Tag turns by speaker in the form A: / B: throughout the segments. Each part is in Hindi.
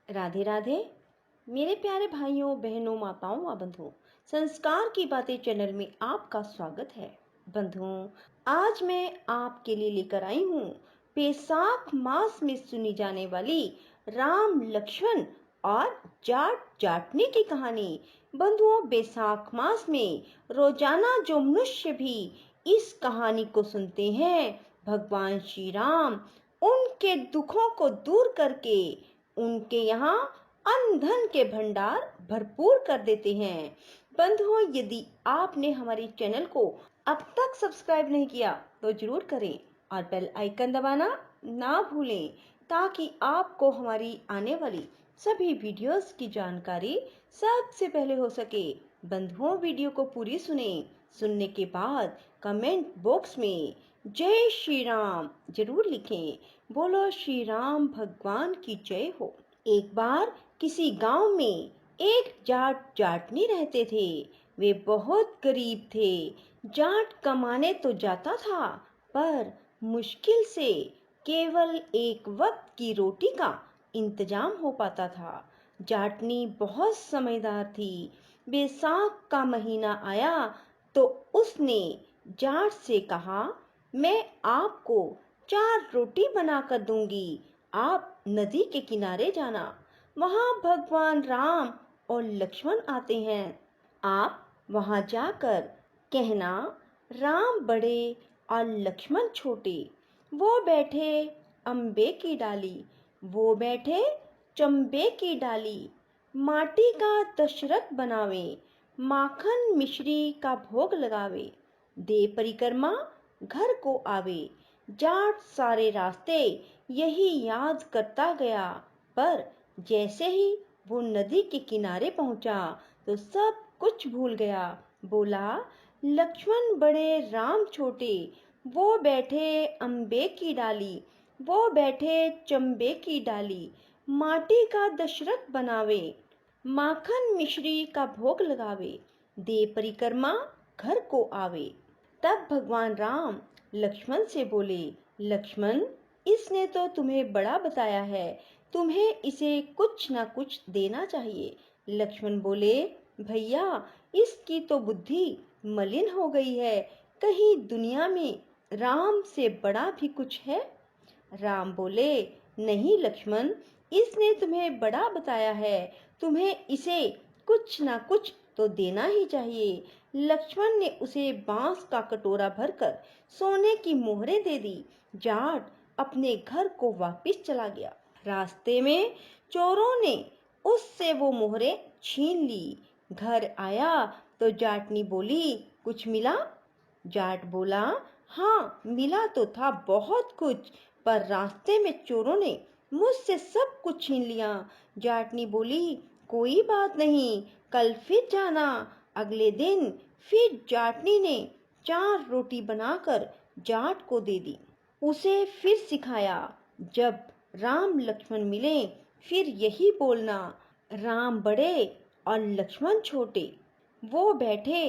A: राधे राधे। मेरे प्यारे भाइयों बहनों माताओं व बंधुओं, संस्कार की बातें चैनल में आपका स्वागत है। बंधुओं, आज मैं आपके लिए लेकर आई हूँ बैसाख मास में सुनी जाने वाली राम लक्ष्मण और जाट जाटनी की कहानी। बंधुओं, बैसाख मास में रोजाना जो मनुष्य भी इस कहानी को सुनते हैं, भगवान श्री राम उनके दुखों को दूर करके उनके यहाँ अन्न धन के भंडार भरपूर कर देते हैं। बंधुओं, यदि आपने हमारे चैनल को अब तक सब्सक्राइब नहीं किया तो जरूर करें और बेल आइकन दबाना ना भूलें, ताकि आपको हमारी आने वाली सभी वीडियोस की जानकारी सबसे पहले हो सके। बंधुओं, वीडियो को पूरी सुनने के बाद कमेंट बॉक्स में जय श्री राम जरूर लिखें। बोलो श्री राम भगवान की जय हो। एक बार किसी गांव में एक जाट जाटनी रहते थे। वे बहुत गरीब थे। जाट कमाने तो जाता था, पर मुश्किल से केवल एक वक्त की रोटी का इंतजाम हो पाता था। जाटनी बहुत समझदार थी। बैसाख का महीना आया तो उसने जाट से कहा, मैं आपको 4 रोटी बनाकर दूंगी, आप नदी के किनारे जाना, वहां भगवान राम और लक्ष्मण आते हैं। आप वहां जाकर कहना, राम बड़े और लक्ष्मण छोटे, वो बैठे अम्बे की डाली, वो बैठे चंबे की डाली, माटी का दशरथ बनावे, माखन मिश्री का भोग लगावे, दे परिक्रमा घर को आवे। जाट सारे रास्ते यही याद करता गया, पर जैसे ही वो नदी के किनारे पहुंचा तो सब कुछ भूल गया। बोला, लक्ष्मण बड़े राम छोटे, वो बैठे अम्बे की डाली, वो बैठे चंबे की डाली, माटी का दशरथ बनावे, माखन मिश्री का भोग लगावे, दे परिक्रमा घर को आवे। तब भगवान राम लक्ष्मण से बोले, लक्ष्मण, इसने तो तुम्हें बड़ा बताया है, तुम्हें इसे कुछ ना कुछ देना चाहिए। लक्ष्मण बोले, भैया, इसकी तो बुद्धि मलिन हो गई है, कहीं दुनिया में राम से बड़ा भी कुछ है? राम बोले, नहीं लक्ष्मण, इसने तुम्हें बड़ा बताया है, तुम्हें इसे कुछ ना कुछ तो देना ही चाहिए। लक्ष्मण ने उसे बांस का कटोरा भरकर सोने की मोहरें दे दी। जाट अपने घर को वापस चला गया। रास्ते में चोरों ने उससे वो मोहरें छीन ली। घर आया तो जाटनी बोली, कुछ मिला? जाट बोला, हाँ मिला तो था बहुत कुछ, पर रास्ते में चोरों ने मुझसे सब कुछ छीन लिया। जाटनी बोली, कोई बात नहीं, कल फिर जाना। अगले दिन फिर जाटनी ने 4 रोटी बनाकर जाट को दे दी। उसे फिर सिखाया, जब राम लक्ष्मण मिले फिर यही बोलना, राम बड़े और लक्ष्मण छोटे, वो बैठे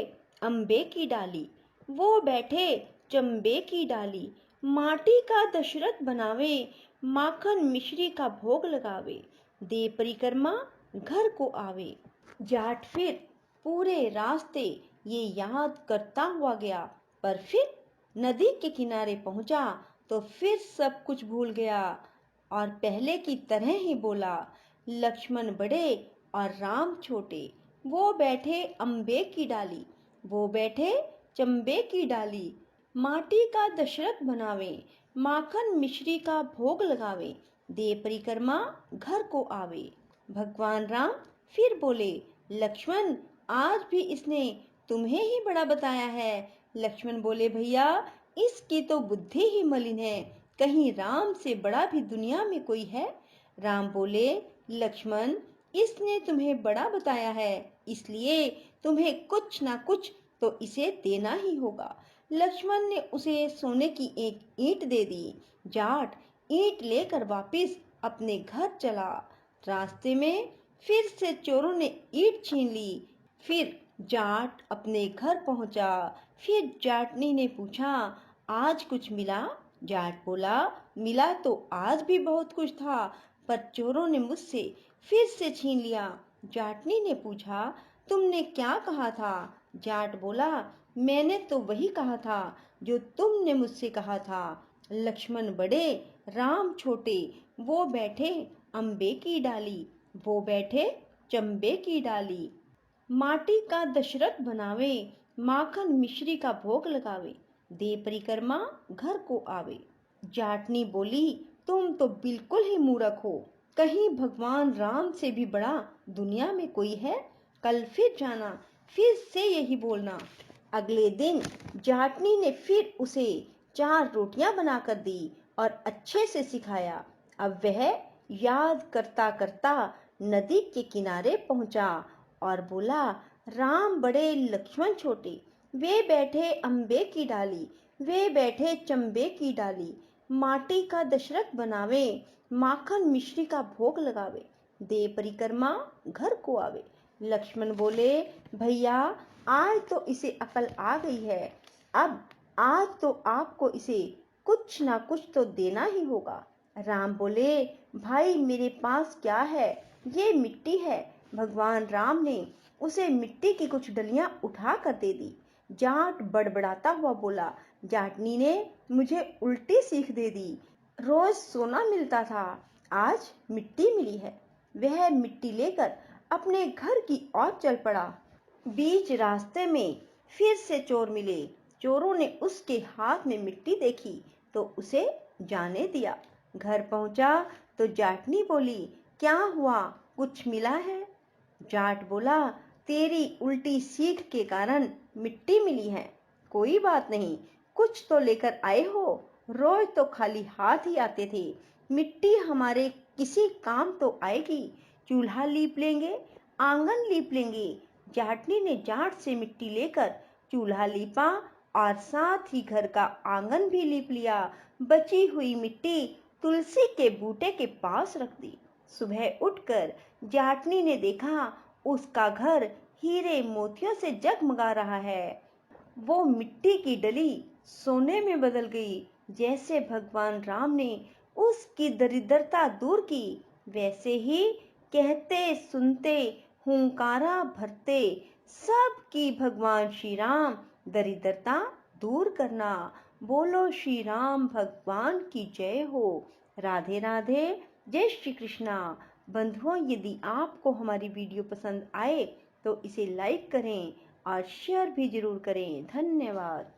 A: अम्बे की डाली, वो बैठे चंबे की डाली, माटी का दशरथ बनावे, माखन मिश्री का भोग लगावे, दे परिक्रमा घर को आवे। जाट फिर पूरे रास्ते ये याद करता हुआ गया, पर फिर नदी के किनारे पहुंचा तो फिर सब कुछ भूल गया और पहले की तरह ही बोला, लक्ष्मण बड़े और राम छोटे, वो बैठे अम्बे की डाली, वो बैठे चंबे की डाली, माटी का दशरथ बनावे, माखन मिश्री का भोग लगावे, दे परिक्रमा घर को आवे। भगवान राम फिर बोले, लक्ष्मण, आज भी इसने तुम्हें ही बड़ा बताया है। लक्ष्मण बोले, भैया, इसकी तो बुद्धि ही मलिन है, कहीं राम से बड़ा भी दुनिया में कोई है? राम बोले, लक्ष्मण, इसने तुम्हें बड़ा बताया है, इसलिए तुम्हें कुछ ना कुछ तो इसे देना ही होगा। लक्ष्मण ने उसे सोने की एक ईंट दे दी। जाट ईंट लेकर वापस अपने घर चला। रास्ते में फिर से चोरों ने ईंट छीन ली। फिर जाट अपने घर पहुंचा। फिर जाटनी ने पूछा, आज कुछ मिला? जाट बोला, मिला तो आज भी बहुत कुछ था, पर चोरों ने मुझसे फिर से छीन लिया। जाटनी ने पूछा, तुमने क्या कहा था? जाट बोला, मैंने तो वही कहा था जो तुमने मुझसे कहा था। लक्ष्मण बड़े, राम छोटे, वो बैठे अम्बे की डाली, वो बैठे चंबे की डाली। माटी का दशरथ बनावे, माखन मिश्री का भोग लगावे, दे परिक्रमा घर को आवे। जाटनी बोली, तुम तो बिल्कुल ही मूर्ख हो। कहीं भगवान राम से भी बड़ा दुनिया में कोई है? कल फिर जाना, फिर से यही बोलना। अगले दिन जाटनी ने फिर उसे 4 रोटियां बनाकर दी और अच्छे से सिखाया। अब वह याद करता करता नदी के किनारे पहुंचा और बोला, राम बड़े लक्ष्मण छोटे, वे बैठे अम्बे की डाली, वे बैठे चंबे की डाली। माटी का दशरथ बनावे, माखन मिश्री का भोग लगावे, दे परिक्रमा घर को आवे। लक्ष्मण बोले, भैया आज तो इसे अकल आ गई है। अब आज तो आपको इसे कुछ ना कुछ तो देना ही होगा। राम बोले, भाई मेरे पास क्या है, ये मिट्टी है। भगवान राम ने उसे मिट्टी की कुछ डलियां उठा कर दे दी। जाट बड़बड़ाता हुआ बोला, जाटनी ने मुझे उल्टी सीख दे दी। रोज सोना मिलता था, आज मिट्टी मिली है। वह मिट्टी लेकर अपने घर की ओर चल पड़ा। बीच रास्ते में फिर से चोर मिले। चोरों ने उसके हाथ में मिट्टी देखी तो उसे जाने दिया। घर पहुंचा तो जाटनी बोली, क्या हुआ, कुछ मिला है? जाट बोला, तेरी उल्टी सीख के कारण मिट्टी मिली है। कोई बात नहीं, कुछ तो लेकर आए हो। रोज तो खाली हाथ ही आते थे, मिट्टी हमारे किसी काम तो आएगी। चूल्हा लीप लेंगे, आंगन लीप लेंगे। जाटनी ने जाट से मिट्टी लेकर चूल्हा लीपा और साथ ही घर का आंगन भी लीप लिया। बची हुई मिट्टी तुलसी के बूटे के पास रख दी। सुबह उठकर जाटनी ने देखा उसका घर हीरे मोतियों से जगमगा रहा है। वो मिट्टी की डली सोने में बदल गई। जैसे भगवान राम ने उसकी दरिद्रता दूर की, वैसे ही कहते सुनते हुंकारा भरते सबकी भगवान श्री राम दरिद्रता दूर करना। बोलो श्री राम भगवान की जय हो। राधे राधे, जय श्री कृष्णा। बंधुओं, यदि आपको हमारी वीडियो पसंद आए तो इसे लाइक करें और शेयर भी जरूर करें। धन्यवाद।